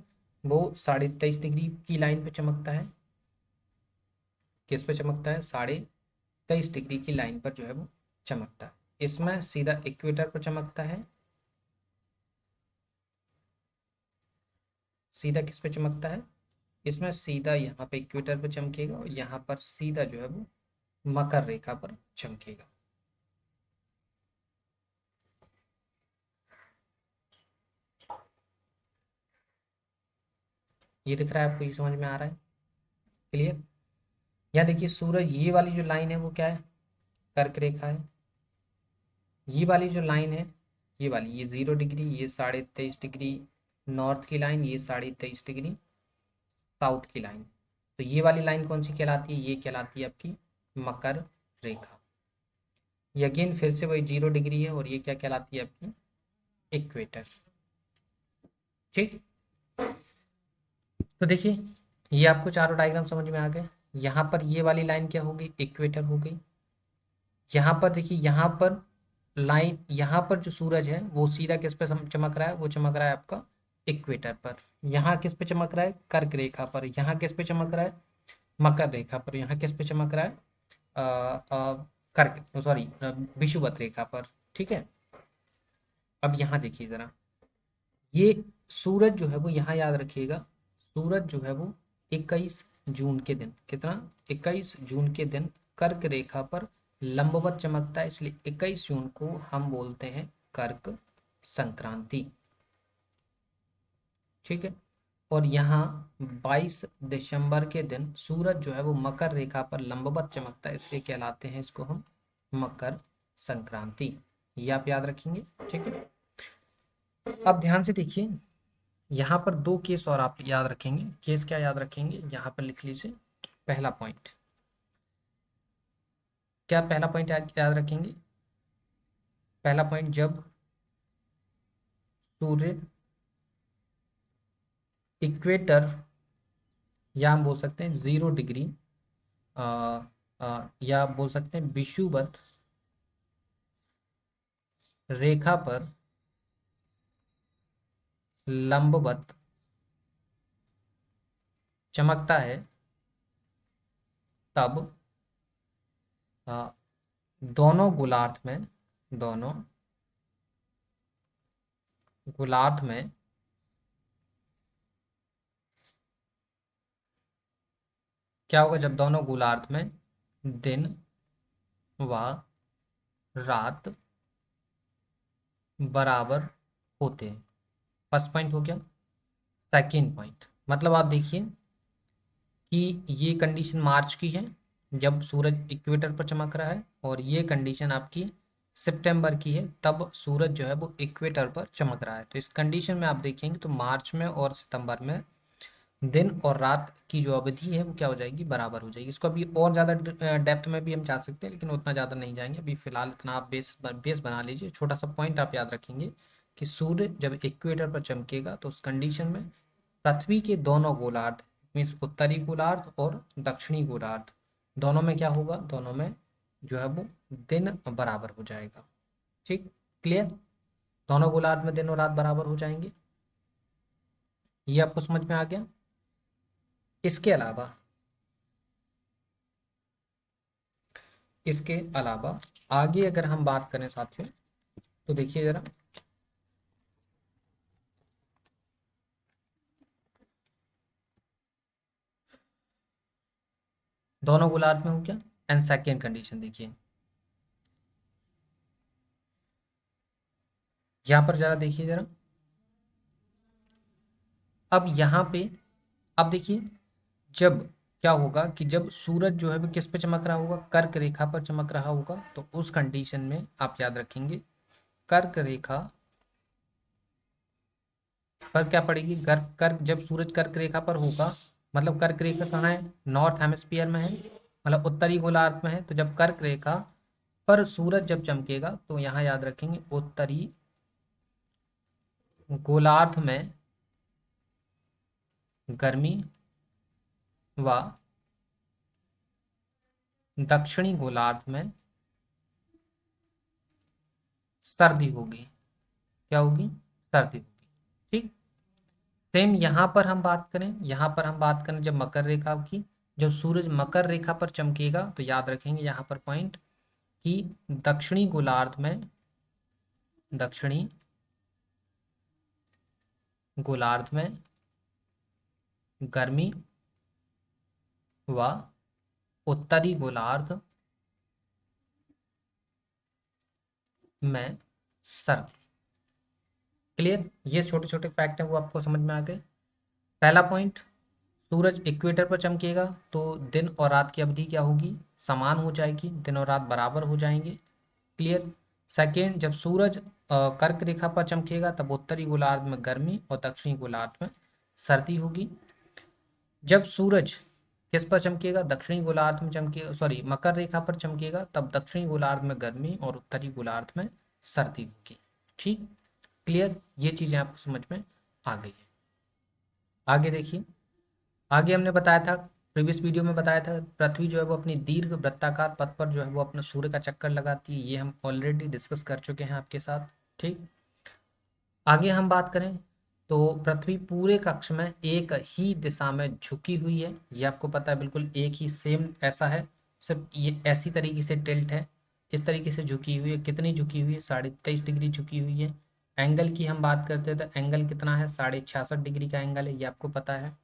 वो 23.5 डिग्री की लाइन पे चमकता है, किस पे चमकता है, 23.5 डिग्री की लाइन पर जो है वो चमकता है। इसमें सीधा इक्वेटर पर चमकता है, सीधा किस पे चमकता है, इसमें सीधा यहाँ पे इक्वेटर पे चमकेगा, और यहाँ पर सीधा जो है वो मकर रेखा पर चमकेगा। ये दिख रहा है आपको, ये समझ में आ रहा है, क्लियर। यहाँ देखिए सूरज, ये वाली जो लाइन है वो क्या है, कर्क रेखा है। ये वाली जो लाइन है, ये वाली, ये 0 डिग्री, ये 23.5 डिग्री नॉर्थ की लाइन, ये 23.5 डिग्री साउथ की लाइन। तो ये वाली लाइन कौन सी कहलाती है, ये कहलाती है आपकी मकर रेखा। ये अगेन फिर से वही 0 डिग्री है, और ये क्या कहलाती है आपकी इक्वेटर। ठीक, तो देखिए ये आपको चारों डायग्राम समझ में आ गए। यहाँ पर ये वाली लाइन क्या होगी, इक्वेटर हो गई। यहाँ पर देखिए, यहाँ पर लाइन, यहाँ पर जो सूरज है वो सीधा किस पे चमक रहा है, वो चमक रहा है आपका इक्वेटर पर। यहाँ किस पे चमक रहा है, कर्क रेखा पर। यहाँ किस पे चमक रहा है, मकर रेखा पर। यहाँ किस पे चमक रहा है, कर्क, सॉरी, विषुवत रेखा पर। ठीक है, अब यहाँ देखिए जरा, ये सूरज जो है वो यहाँ याद रखिएगा, सूरज जो है वो 21 जून के दिन, कितना, 21 जून के दिन कर्क रेखा पर लंबवत चमकता है, इसलिए 21 जून को हम बोलते हैं कर्क संक्रांति। ठीक है, और यहाँ 22 दिसंबर के दिन सूरज जो है वो मकर रेखा पर लंबवत चमकता है, इसलिए कहलाते हैं इसको हम मकर संक्रांति। ये आप याद रखेंगे। ठीक है, अब ध्यान से देखिए, यहाँ पर दो केस और आप याद रखेंगे। केस क्या याद रखेंगे, यहाँ पर लिख लीजिए। पहला पॉइंट क्या, पहला पॉइंट याद रखेंगे। पहला पॉइंट, जब सूर्य इक्वेटर, या हम बोल सकते हैं 0 डिग्री, या बोल सकते हैं विषुवत रेखा पर लंबवत चमकता है, तब आ, दोनों गोलार्ध में, दोनों गोलार्ध में क्या होगा, जब दोनों गोलार्ध में दिन व रात बराबर होते हैं। फर्स्ट पॉइंट हो गया। सेकंड पॉइंट मतलब आप देखिए कि ये कंडीशन मार्च की है, जब सूरज इक्वेटर पर चमक रहा है, और ये कंडीशन आपकी सितंबर की है, तब सूरज जो है वो इक्वेटर पर चमक रहा है। तो इस कंडीशन में आप देखेंगे तो मार्च में और सितंबर में दिन और रात की जो अवधि है वो क्या हो जाएगी, बराबर हो जाएगी। इसको अभी और ज़्यादा डेप्थ में भी हम जा सकते हैं, लेकिन उतना ज़्यादा नहीं जाएंगे अभी। फिलहाल इतना आप बेस बना लीजिए। छोटा सा पॉइंट आप याद रखेंगे कि सूर्य जब इक्वेटर पर चमकेगा तो उस कंडीशन में पृथ्वी के दोनों गोलार्ध, मीन्स उत्तरी गोलार्ध और दक्षिणी गोलार्ध, दोनों में क्या होगा, दोनों में जो है वो दिन बराबर हो जाएगा। ठीक, क्लियर। दोनों गोलार्ध में दिन और रात बराबर हो जाएंगे। ये आपको समझ में आ गया। इसके अलावा, इसके अलावा आगे अगर हम बात करें साथियों, तो देखिए जरा, दोनों गोलार्ध में हो क्या, एंड सेकेंड कंडीशन देखिए, यहाँ पर जरा देखिए जरा, अब यहाँ पे अब देखिए, जब क्या होगा कि जब सूरज जो है वो किस पे चमक रहा होगा, कर्क रेखा पर चमक रहा होगा, तो उस कंडीशन में आप याद रखेंगे कर्क रेखा पर क्या पड़ेगी, कर्क कर्क जब सूरज कर्क रेखा पर होगा, मतलब कर्क रेखा कहाँ है, नॉर्थ हेमिस्फीयर में है, मतलब उत्तरी गोलार्ध में है। तो जब कर्क रेखा पर सूरज जब चमकेगा तो यहाँ याद रखेंगे उत्तरी गोलार्ध में गर्मी व दक्षिणी गोलार्ध में सर्दी होगी। क्या होगी, सर्दी होगी। ठीक, सेम यहाँ पर हम बात करें, यहाँ पर हम बात करें जब मकर रेखा की, जब सूरज मकर रेखा पर चमकेगा तो याद रखेंगे यहाँ पर पॉइंट कि दक्षिणी गोलार्ध में, दक्षिणी गोलार्ध में गर्मी व उत्तरी गोलार्ध में सर्दी। क्लियर, ये छोटे छोटे फैक्ट हैं वो आपको समझ में आ गए। पहला पॉइंट, सूरज इक्वेटर पर चमकेगा तो दिन और रात की अवधि क्या होगी, समान हो जाएगी, दिन और रात बराबर हो जाएंगे। क्लियर। सेकेंड, जब सूरज कर्क रेखा पर चमकेगा तब उत्तरी गोलार्ध में गर्मी और दक्षिणी गोलार्ध में सर्दी होगी। जब सूरज किस पर चमकेगा, दक्षिणी गोलार्ध में चमकेगा, सॉरी मकर रेखा पर चमकेगा, तब दक्षिणी गोलार्ध में गर्मी और उत्तरी गोलार्ध में सर्दी होगी। ठीक, क्लियर, ये चीजें आपको समझ में आ गई है। आगे देखिए, आगे हमने बताया था, प्रीवियस वीडियो में बताया था, पृथ्वी जो है वो अपनी दीर्घ वृत्ताकार पथ पर जो है वो अपना सूर्य का चक्कर लगाती है। ये हम ऑलरेडी डिस्कस कर चुके हैं आपके साथ। ठीक, आगे हम बात करें तो पृथ्वी पूरे कक्ष में एक ही दिशा में झुकी हुई है। ये आपको पता है, बिल्कुल एक ही सेम ऐसा है, सिर्फ ये ऐसी तरीके से टिल्ट है, इस तरीके से झुकी हुई है। कितनी झुकी हुई है, 23.5 डिग्री झुकी हुई है। एंगल की हम बात करते हैं तो एंगल कितना है, 66.5 डिग्री का एंगल है, ये आपको पता है।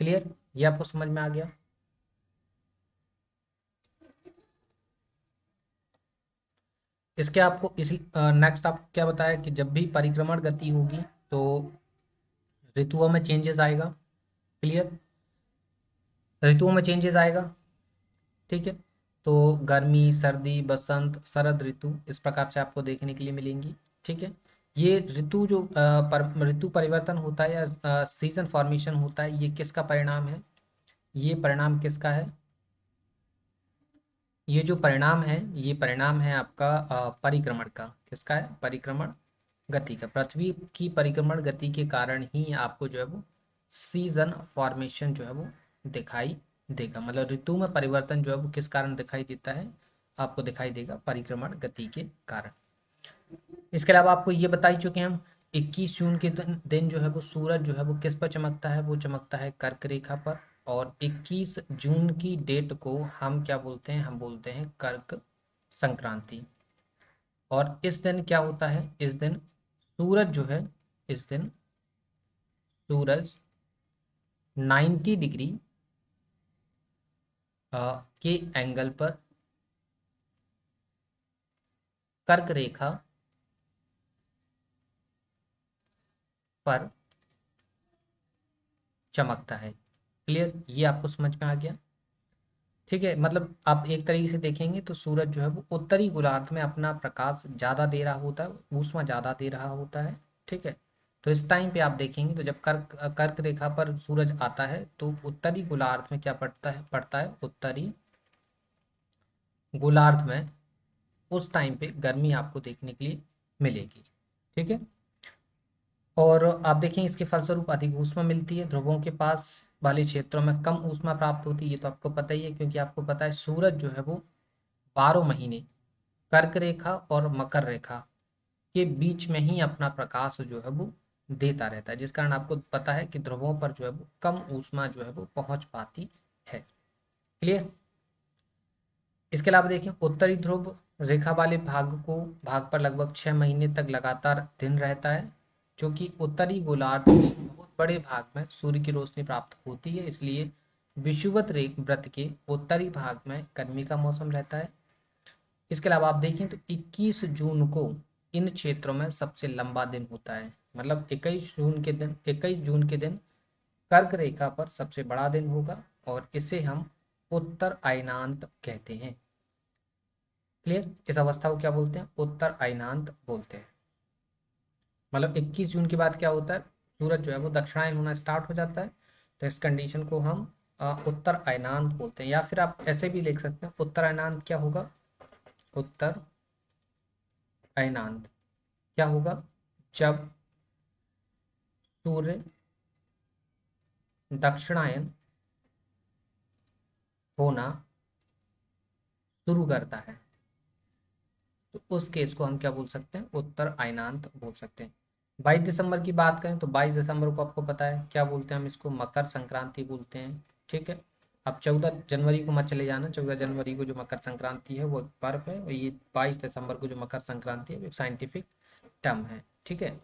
क्लियर, ये आपको समझ में आ गया। इसके आपको इस नेक्स्ट आपको क्या बताया कि जब भी परिक्रमण गति होगी तो ऋतुओं में चेंजेस आएगा। क्लियर, ऋतुओं में चेंजेस आएगा। ठीक है, तो गर्मी, सर्दी, बसंत, शरद ऋतु इस प्रकार से आपको देखने के लिए मिलेंगी। ठीक है, ये ऋतु जो ऋतु परिवर्तन होता है या सीजन फॉर्मेशन होता है, ये किसका परिणाम है, ये परिणाम किसका है, ये जो परिणाम है ये परिणाम है आपका परिक्रमण का। किसका है, परिक्रमण गति का। पृथ्वी की परिक्रमण गति के कारण ही आपको जो है वो सीजन फॉर्मेशन जो है वो दिखाई देगा। मतलब ऋतु में परिवर्तन जो है वो किस कारण दिखाई देता है, आपको दिखाई देगा परिक्रमण गति के कारण। इसके अलावा आपको ये बता ही चुके हैं हम, 21 जून के दिन जो है वो सूरज जो है वो किस पर चमकता है, वो चमकता है कर्क रेखा पर। और 21 जून की डेट को हम क्या बोलते हैं, हम बोलते हैं कर्क संक्रांति। और इस दिन क्या होता है, इस दिन सूरज जो है, इस दिन सूरज 90 डिग्री के एंगल पर कर्क रेखा पर चमकता है। क्लियर, ये आपको समझ में आ गया। ठीक है, मतलब आप एक तरीके से देखेंगे तो सूरज जो है वो उत्तरी गोलार्ध में अपना प्रकाश ज़्यादा दे रहा होता है, ऊष्मा ज़्यादा दे रहा होता है। ठीक है, तो इस टाइम पे आप देखेंगे तो जब कर्क रेखा पर सूरज आता है तो उत्तरी गोलार्ध में क्या पड़ता है उत्तरी गोलार्ध में उस टाइम पे गर्मी आपको देखने के लिए मिलेगी। ठीक है, और आप देखें इसके फलस्वरूप अधिक ऊष्मा मिलती है, ध्रुवों के पास वाले क्षेत्रों में कम ऊष्मा प्राप्त होती है। ये तो आपको पता ही है, क्योंकि आपको पता है सूरज जो है वो 12 महीने कर्क रेखा और मकर रेखा के बीच में ही अपना प्रकाश जो है वो देता रहता है, जिस कारण आपको पता है कि ध्रुवों पर जो है वो कम ऊष्मा जो है वो पहुंच पाती है। क्लियर, इसके अलावा देखिए उत्तरी ध्रुव रेखा वाले भाग पर लगभग 6 महीने तक लगातार दिन रहता है, जो कि उत्तरी गोलार्ध के बहुत बड़े भाग में सूर्य की रोशनी प्राप्त होती है, इसलिए विषुवत रेख व्रत के उत्तरी भाग में गर्मी का मौसम रहता है। इसके अलावा आप देखें तो 21 जून को इन क्षेत्रों में सबसे लंबा दिन होता है। मतलब 21 जून के दिन कर्क रेखा पर सबसे बड़ा दिन होगा और इसे हम उत्तर अयनांत कहते हैं। क्लियर? इस अवस्था को क्या बोलते हैं? उत्तर अयनांत बोलते हैं। मतलब 21 जून के बाद क्या होता है, सूरज जो है वो दक्षिणायन होना स्टार्ट हो जाता है। तो इस कंडीशन को हम उत्तर अयनांत बोलते हैं। या फिर आप ऐसे भी लिख सकते हैं, उत्तर अयनांत क्या होगा? उत्तर अयनांत क्या होगा? जब सूर्य दक्षिणायन होना शुरू करता है तो उस केस को हम क्या बोल सकते हैं? उत्तर अयनांत बोल सकते हैं। 22 दिसंबर की बात करें तो 22 दिसंबर को आपको पता है क्या बोलते हैं हम इसको? मकर संक्रांति बोलते हैं। ठीक है। अब 14 जनवरी को मत चले जाना। 14 जनवरी को जो मकर संक्रांति है वो एक पर्व है, और ये 22 दिसंबर को जो मकर संक्रांति है वो एक साइंटिफिक टर्म है। ठीक है।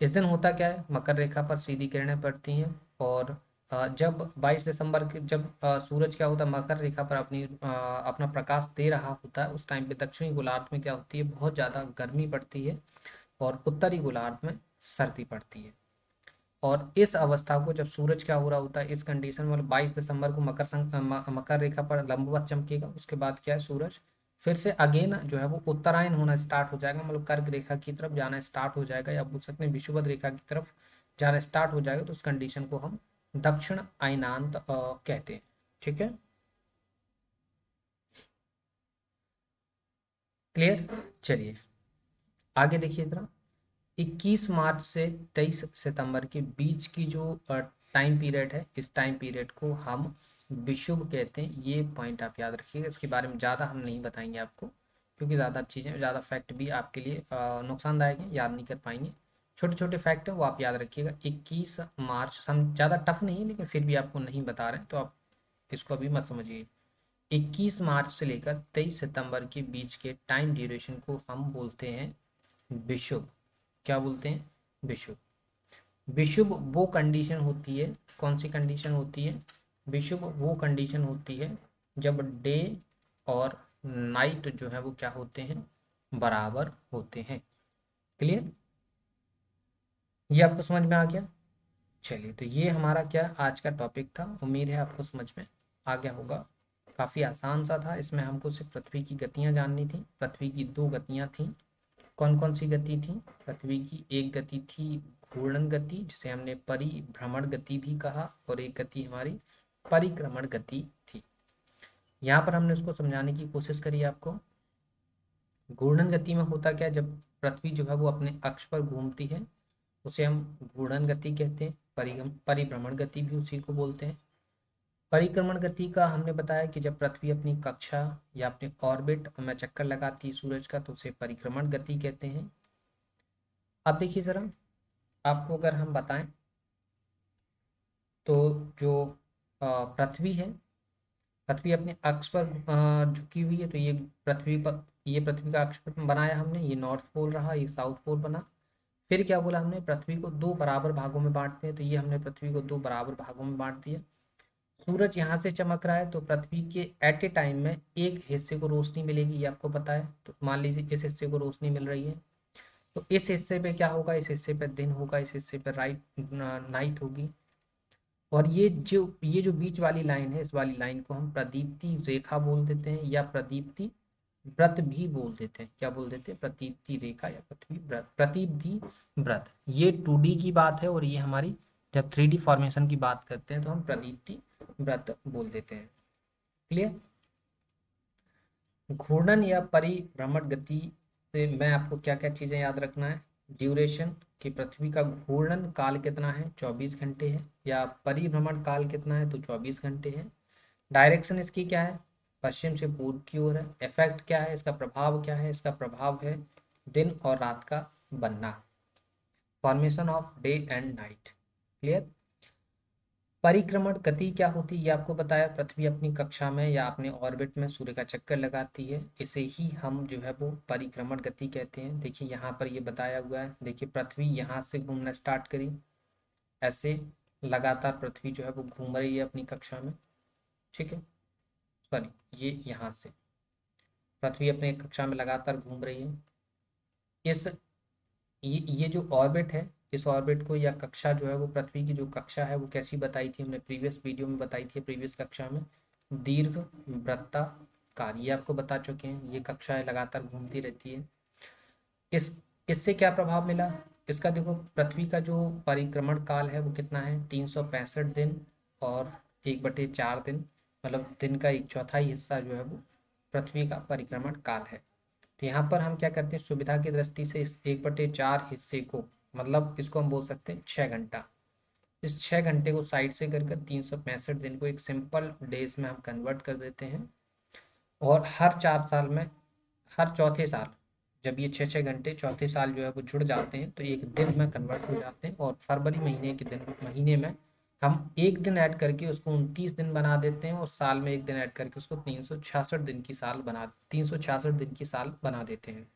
इस दिन होता क्या है, मकर रेखा पर सीधी किरणें पड़ती हैं और जब 22 दिसंबर के जब सूरज क्या होता है, मकर रेखा पर अपना प्रकाश दे रहा होता है, उस टाइम पे दक्षिणी गोलार्ध में क्या होती है, बहुत ज़्यादा गर्मी पड़ती है और उत्तरी गोलार्ध में सर्दी पड़ती है। और इस अवस्था को जब सूरज क्या हो रहा होता है, इस कंडीशन में, मतलब 22 दिसंबर को मकर रेखा पर लंबवत चमकेगा। उसके बाद क्या है, सूरज फिर से अगेन जो है वो उत्तरायण होना स्टार्ट हो जाएगा, मतलब कर्क रेखा की तरफ जाना स्टार्ट हो जाएगा, या बोल सकते हैं विषुवत रेखा की तरफ जाना स्टार्ट हो जाएगा। तो उस कंडीशन को हम दक्षिण अयनांत कहते हैं। ठीक है। क्लियर? चलिए आगे देखिए जरा। 21 मार्च से 23 सितंबर के बीच की जो टाइम पीरियड है, इस टाइम पीरियड को हम विषुव कहते हैं। ये पॉइंट आप याद रखिएगा। इसके बारे में ज़्यादा हम नहीं बताएंगे आपको, क्योंकि ज़्यादा चीज़ें, ज़्यादा फैक्ट भी आपके लिए नुकसानदायक हैं, याद नहीं कर पाएंगे। छोटे छोटे फैक्ट हैं वो आप याद रखिएगा। 21 मार्च, हम ज़्यादा टफ नहीं है लेकिन फिर भी आपको नहीं बता रहे हैं तो आप इसको अभी मत समझिए। 21 मार्च से लेकर 23 सितंबर के बीच के टाइम ड्यूरेशन को हम बोलते हैं विषुव। क्या बोलते हैं? विषुव। विषुव वो कंडीशन होती है, कौन सी कंडीशन होती है? विषुव वो कंडीशन होती है जब डे और नाइट जो है वो क्या होते हैं, बराबर होते हैं। क्लियर? ये आपको समझ में आ गया? चलिए, तो ये हमारा क्या आज का टॉपिक था। उम्मीद है आपको समझ में आ गया होगा। काफ़ी आसान सा था। इसमें हमको सिर्फ पृथ्वी की गतियां जाननी थी। पृथ्वी की दो गतियां थी। कौन कौन सी गति थी? पृथ्वी की एक गति थी घूर्णन गति, जिसे हमने परिभ्रमण गति भी कहा, और एक गति हमारी परिक्रमण गति थी। यहाँ पर हमने उसको समझाने की कोशिश करी आपको। घूर्णन गति में होता क्या है, जब पृथ्वी जो है वो अपने अक्ष पर घूमती है उसे हम घूर्णन गति कहते हैं। परिभ्रमण गति भी उसी को बोलते हैं। परिक्रमण गति का हमने बताया कि जब पृथ्वी अपनी कक्षा या अपने ऑर्बिट में चक्कर लगाती है सूरज का, तो उसे परिक्रमण गति कहते हैं। अब देखिए जरा, आपको अगर हम बताएं तो जो पृथ्वी है, पृथ्वी अपने अक्ष पर झुकी हुई है, तो ये पृथ्वी का अक्ष पर बनाया हमने। ये नॉर्थ पोल रहा, ये साउथ पोल बना। फिर क्या बोला हमने? पृथ्वी को दो बराबर भागों में बांटते हैं, तो ये हमने पृथ्वी को दो बराबर भागों में बांट दिया। सूरज यहाँ से चमक रहा है तो पृथ्वी के एट ए टाइम में एक हिस्से को रोशनी मिलेगी, ये आपको पता है। तो मान लीजिए इस हिस्से को रोशनी मिल रही है, तो इस हिस्से पे क्या होगा? इस हिस्से पे दिन होगा, इस हिस्से पे नाइट होगी। और ये जो बीच वाली लाइन है, इस वाली लाइन को हम प्रदीप्ति रेखा बोल देते हैं, या प्रदीप्ति व्रत भी बोल देते हैं। क्या बोल देते हैं? प्रदीप्ति रेखा या पृथ्वी व्रत, प्रदीप्ति व्रत। ये 2D की बात है, और ये हमारी जब 3D फॉर्मेशन की बात करते हैं तो हम प्रदीप्ति व्रत बोल देते हैं। क्लियर? घूर्णन या परिभ्रमण गति से मैं आपको क्या क्या चीजें याद रखना है? ड्यूरेशन, कि पृथ्वी का घूर्णन काल कितना है, 24 घंटे है, या परिभ्रमण काल कितना है, तो 24 घंटे है। डायरेक्शन इसकी क्या है? पश्चिम से पूर्व की ओर है। इफेक्ट क्या है? इसका प्रभाव क्या है? इसका प्रभाव है दिन और रात का बनना, formation of day and night. Clear? परिक्रमण गति क्या होती है ये आपको बताया। पृथ्वी अपनी कक्षा में या अपने ऑर्बिट में सूर्य का चक्कर लगाती है, इसे ही हम जो है वो परिक्रमण गति कहते हैं। देखिए यहाँ पर ये बताया हुआ है। देखिए पृथ्वी यहाँ से घूमना स्टार्ट करी, ऐसे लगातार पृथ्वी जो है वो घूम रही है अपनी कक्षा में। ठीक है, सॉरी, ये यहाँ से पृथ्वी अपने कक्षा में लगातार घूम रही है। इस ये जो ऑर्बिट है, इस ऑर्बिट को या कक्षा जो है वो पृथ्वी की जो कक्षा है वो कैसी बताई थी हमने प्रीवियस वीडियो में बताई थी, प्रीवियस कक्षा में दीर्घ वृत्ताकार, ये आपको बता चुके हैं। ये कक्षा है लगातार घूमती रहती है। इस इससे क्या प्रभाव मिला इसका, देखो पृथ्वी का जो परिक्रमण काल है वो कितना है, 365 दिन और 1/4 दिन, मतलब दिन का 1/4 हिस्सा जो है वो पृथ्वी का परिक्रमण काल है। तो यहाँ पर हम क्या करते हैं, सुविधा की दृष्टि से इस 1/4 हिस्से को, मतलब इसको हम बोल सकते हैं 6 घंटा, इस 6 घंटे को साइड से कर 365 दिन को एक सिंपल डेज में हम कन्वर्ट कर देते हैं। और हर 4 साल में, हर चौथे साल, जब ये 6 6 घंटे चौथे साल जो है वो जुड़ जाते हैं तो एक दिन में कन्वर्ट हो जाते हैं। और फरवरी महीने के दिन, महीने में हम एक दिन ऐड करके उसको 29 दिन बना देते हैं, और साल में एक दिन ऐड करके उसको 366 दिन की साल बना देते हैं।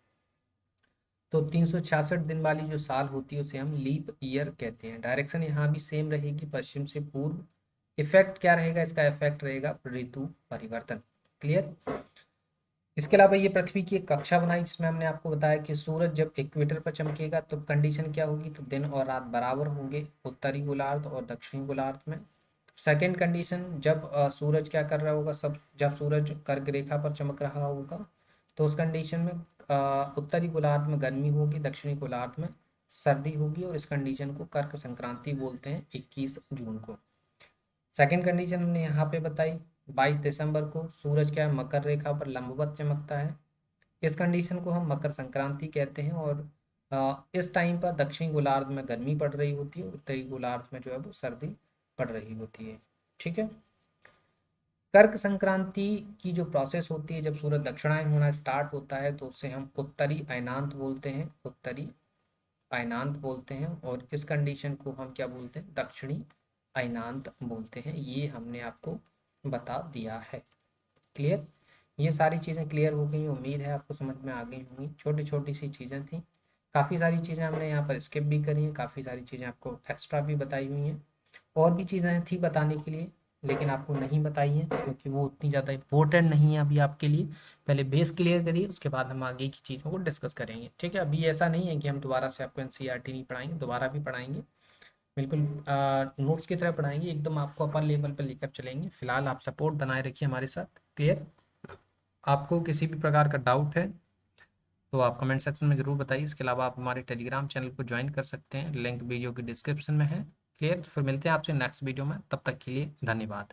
तो 366 दिन वाली जो साल होती है उसे हम लीप ईयर कहते हैं। डायरेक्शन यहाँ भी सेम रहेगी, पश्चिम से पूर्व। इफेक्ट क्या रहेगा इसका, इफेक्ट रहेगा ऋतु परिवर्तन। क्लियर। इसके अलावा ये पृथ्वी की एक कक्षा बनाई जिसमें हमने आपको बताया कि सूरज जब इक्वेटर पर चमकेगा तो कंडीशन क्या होगी, तो दिन और रात बराबर होंगे उत्तरी गोलार्ध और दक्षिणी गोलार्ध में। सेकेंड कंडीशन, जब सूरज क्या कर रहा होगा, सब जब सूरज कर्क रेखा पर चमक रहा होगा तो उस कंडीशन में उत्तरी गोलार्ध में गर्मी होगी, दक्षिणी गोलार्ध में सर्दी होगी, और इस कंडीशन को कर्क संक्रांति बोलते हैं 21 जून को। सेकंड कंडीशन हमने यहाँ पे बताई, 22 दिसंबर को सूरज क्या है, मकर रेखा पर लंबवत चमकता है। इस कंडीशन को हम मकर संक्रांति कहते हैं। और इस टाइम पर दक्षिणी गोलार्ध में गर्मी पड़ रही होती है, उत्तरी गोलार्ध में जो है वो सर्दी पड़ रही होती है। ठीक है। कर्क संक्रांति की जो प्रोसेस होती है, जब सूरज दक्षिणायन होना स्टार्ट होता है तो उसे हम उत्तरी अयनांत बोलते हैं, उत्तरी अयनांत बोलते हैं। और इस कंडीशन को हम क्या बोलते हैं, दक्षिणी अयनांत बोलते हैं। ये हमने आपको बता दिया है। क्लियर। ये सारी चीज़ें क्लियर हो गई, उम्मीद है आपको समझ में आ गई होंगी। छोटी छोटी सी चीज़ें थी, काफ़ी सारी चीज़ें हमने यहाँ पर स्किप भी करी हैं, काफ़ी सारी चीज़ें आपको एक्स्ट्रा भी बताई हुई हैं। और भी चीज़ें थी बताने के लिए लेकिन आपको नहीं बताई हैं क्योंकि वो उतनी ज़्यादा इम्पोर्टेंट नहीं है अभी आपके लिए। पहले बेस क्लियर करिए, उसके बाद हम आगे की चीज़ों को डिस्कस करेंगे। ठीक है। अभी ऐसा नहीं है कि हम दोबारा से आपको एनसीईआरटी नहीं पढ़ाएंगे, दोबारा भी पढ़ाएंगे, बिल्कुल नोट्स की तरह पढ़ाएंगे, एकदम आपको अपर लेवल पर लेकर चलेंगे। फिलहाल आप सपोर्ट बनाए रखिए हमारे साथ। क्लियर। आपको किसी भी प्रकार का डाउट है तो आप कमेंट सेक्शन में ज़रूर बताइए। इसके अलावा आप हमारे टेलीग्राम चैनल को ज्वाइन कर सकते हैं, लिंक वीडियो की डिस्क्रिप्शन में है। क्लियर। तो फिर मिलते हैं आपसे नेक्स्ट वीडियो में, तब तक के लिए धन्यवाद।